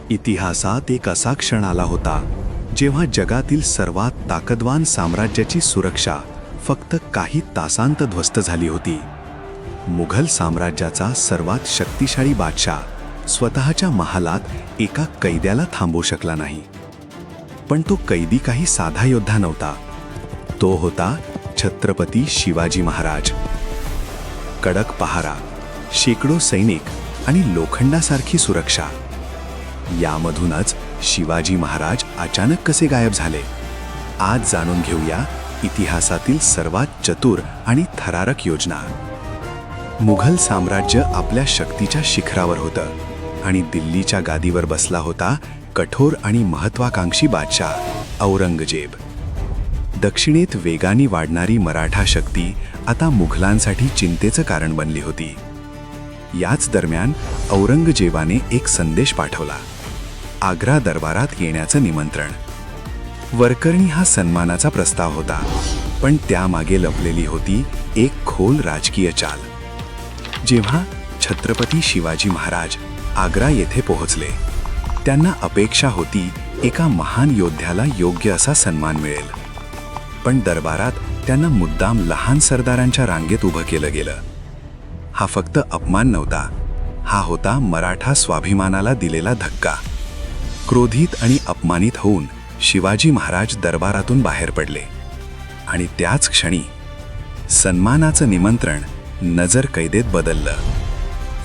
इतिहासात एक असा क्षण आला होता जेव्हा जगातील सर्वात ताकदवान साम्राज्याची सुरक्षा फक्त काही तासांत ध्वस्त झाली होती. मुघल साम्राज्याचा सर्वात शक्तिशाली बादशाह स्वतःच्या महालात एका कैद्याला थांबवू शकला नाही. पण तो कैदी काही साधा योद्धा नव्हता. तो होता छत्रपती शिवाजी महाराज. कडक पहारा, शेकडो सैनिक आणि लोखंडासारखी सुरक्षा, यामधूनच शिवाजी महाराज अचानक कसे गायब झाले? आज जाणून घेऊया इतिहासातील सर्वात चतुर आणि थरारक योजना. मुघल साम्राज्य आपल्या शक्तीच्या शिखरावर होतं आणि दिल्लीच्या गादीवर बसला होता कठोर आणि महत्वाकांक्षी बादशाह औरंगजेब. दक्षिणेत वेगाने वाढणारी मराठा शक्ती आता मुघलांसाठी चिंतेचं कारण बनली होती. याच दरम्यान औरंगजेबाने एक संदेश पाठवला. आग्रा दरबारात येण्याचं निमंत्रण. वरकरणी हा सन्मानाचा प्रस्ताव होता, पण त्यामागे लपलेली होती एक खोल राजकीय चाल. जेव्हा छत्रपती शिवाजी महाराज आग्रा येथे पोहोचले, त्यांना अपेक्षा होती एका महान योद्ध्याला योग्य असा सन्मान मिळेल. पण दरबारात त्यांना मुद्दाम लहान सरदारांच्या रांगेत उभं केलं गेलं. हा फक्त अपमान नव्हता, हा होता मराठा स्वाभिमानाला दिलेला धक्का. क्रोधित आणि अपमानित होऊन शिवाजी महाराज दरबारातून बाहेर पडले आणि त्याच क्षणी सन्मानाचं निमंत्रण नजरकैदेत बदललं.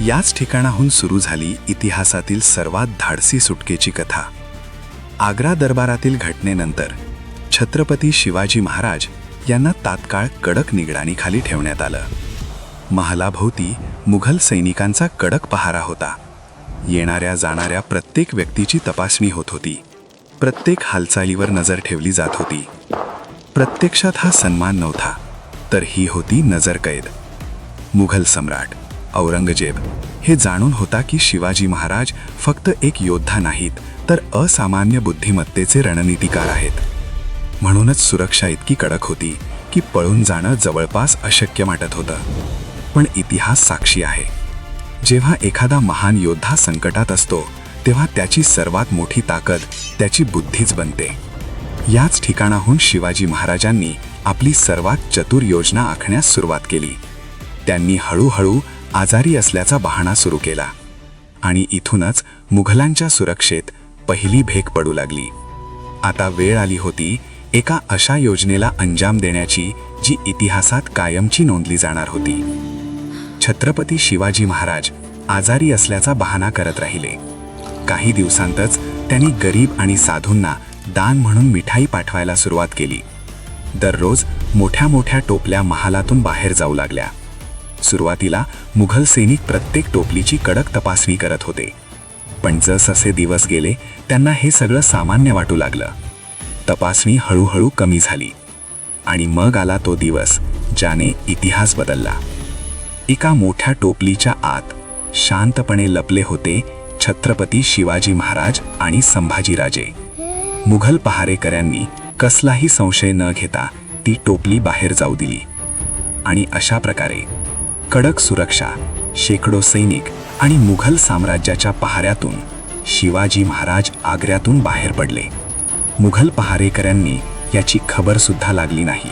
याच ठिकाणाहून सुरू झाली इतिहासातील सर्वात धाडसी सुटकेची कथा. आग्रा दरबारातील घटनेनंतर छत्रपती शिवाजी महाराज यांना तात्काळ कडक निगराणीखाली ठेवण्यात आलं. महालाभोवती मुघल सैनिकांचा कडक पहारा होता. येणाऱ्या जाणाऱ्या प्रत्येक व्यक्तीची तपासणी होत होती. प्रत्येक हालचालीवर नजर ठेवली जात होती. प्रत्यक्षात हा सन्मान नव्हता, तर ही होती नजरकैद. मुघल सम्राट औरंगजेब हे जाणून होता की शिवाजी महाराज फक्त एक योद्धा नाहीत, तर असामान्य बुद्धिमत्तेचे रणनीतिकार आहेत. म्हणूनच सुरक्षा इतकी कडक होती की पळून जाणं जवळपास अशक्य वाटत होतं. पण इतिहास साक्षी आहे, जेव्हा एखादा महान योद्धा संकटात असतो तेव्हा त्याची सर्वात मोठी ताकद त्याची बुद्धीच बनते. याच ठिकाणाहून शिवाजी महाराजांनी आपली सर्वात चतुर योजना आखण्यास सुरुवात केली. त्यांनी हळूहळू आजारी असल्याचा बहाणा सुरू केला आणि इथूनच मुघलांच्या सुरक्षेत पहिली भेग पडू लागली. आता वेळ आली होती एका अशा योजनेला अंजाम देण्याची जी इतिहासात कायमची नोंदली जाणार होती. छत्रपती शिवाजी महाराज आजारी असल्याचा बहाणा करत राहिले. काही दिवसांतच त्यांनी गरीब आणि साधूंना दान म्हणून मिठाई पाठवायला सुरुवात केली. दररोज मोठ्या मोठ्या टोपल्या महालातून बाहेर जाऊ लागल्या. सुरुवातीला मुघल सैनिक प्रत्येक टोपलीची कडक तपासणी करत होते, पण जसजसे दिवस गेले त्यांना हे सगळं सामान्य वाटू लागलं. तपासणी हळूहळू कमी झाली आणि मग आला तो दिवस ज्याने इतिहास बदलला. एका मोठ्या टोपलीच्या आत शांतपणे लपले होते छत्रपती शिवाजी महाराज आणि संभाजीराजे. मुघल पहारेकऱ्यांनी कसलाही संशय न घेता ती टोपली बाहेर जाऊ दिली आणि अशा प्रकारे कडक सुरक्षा, शेकडो सैनिक आणि मुघल साम्राज्याच्या पहाऱ्यातून शिवाजी महाराज आग्र्यातून बाहेर पडले. मुघल पहारेकऱ्यांनी याची खबर सुद्धा लागली नाही.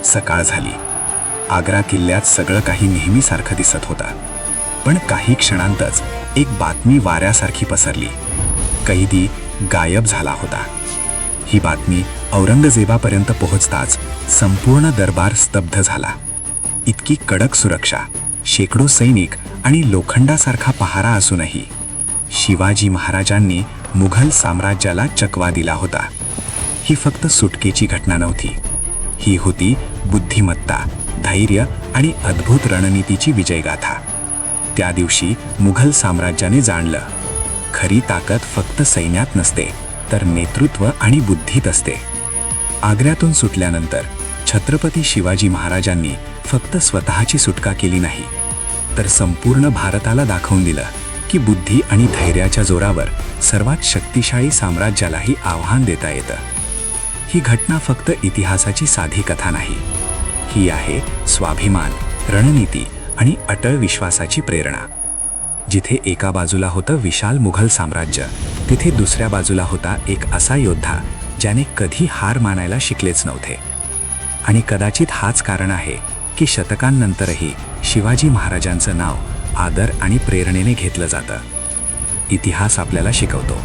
सकाळ झाली. आग्रा किल्ल्यात सगळं काही नेहमीसारखं दिसत होतं, पण काही क्षणांतच एक बातमी वाऱ्यासारखी पसरली. कैदी गायब झाला होता. ही बातमी औरंगजेबापर्यंत पोहोचताच संपूर्ण दरबार स्तब्ध झाला. इतकी कडक सुरक्षा, शेकडो सैनिक आणि लोखंडासारखा पहारा असूनही शिवाजी महाराजांनी मुघल साम्राज्याला चकवा दिला होता. ही फक्त सुटकेची घटना नव्हती, ही होती बुद्धिमत्ता, धैर्य आणि अद्भुत रणनीतीची विजयगाथा. त्या दिवशी मुघल साम्राज्याने जाणलं, खरी ताकद फक्त सैन्यात नसते, तर नेतृत्व आणि बुद्धीत असते. आग्र्यातून सुटल्यानंतर छत्रपती शिवाजी महाराजांनी फक्त स्वतःची सुटका केली नाही, तर संपूर्ण भारताला दाखवून दिलं की बुद्धी आणि धैर्याच्या जोरावर सर्वात शक्तिशाली साम्राज्यालाही आव्हान देता येतं. ही घटना फक्त इतिहासाची साधी कथा नाही, ही आहे स्वाभिमान, रणनीती आणि अटळ विश्वासाची प्रेरणा. जिथे एका बाजूला होतं विशाल मुघल साम्राज्य, तिथे दुसऱ्या बाजूला होता एक असा योद्धा ज्याने कधी हार मानायला शिकलेच नव्हते. आणि कदाचित हाच कारण आहे की शतकांनंतरही शिवाजी महाराजांचं नाव आदर आणि प्रेरणेने घेतलं जातं. इतिहास आपल्याला शिकवतो,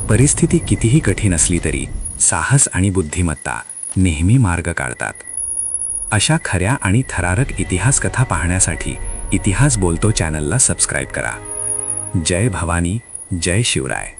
परिस्थिती कितीही कठीण असली तरी साहस आणि बुद्धिमत्ता नेहमी मार्ग काढतात. अशा खऱ्या आणि थरारक इतिहास कथा पाहण्यासाठी इतिहास बोलतो चॅनलला सबस्क्राईब करा. जय भवानी, जय शिवराय.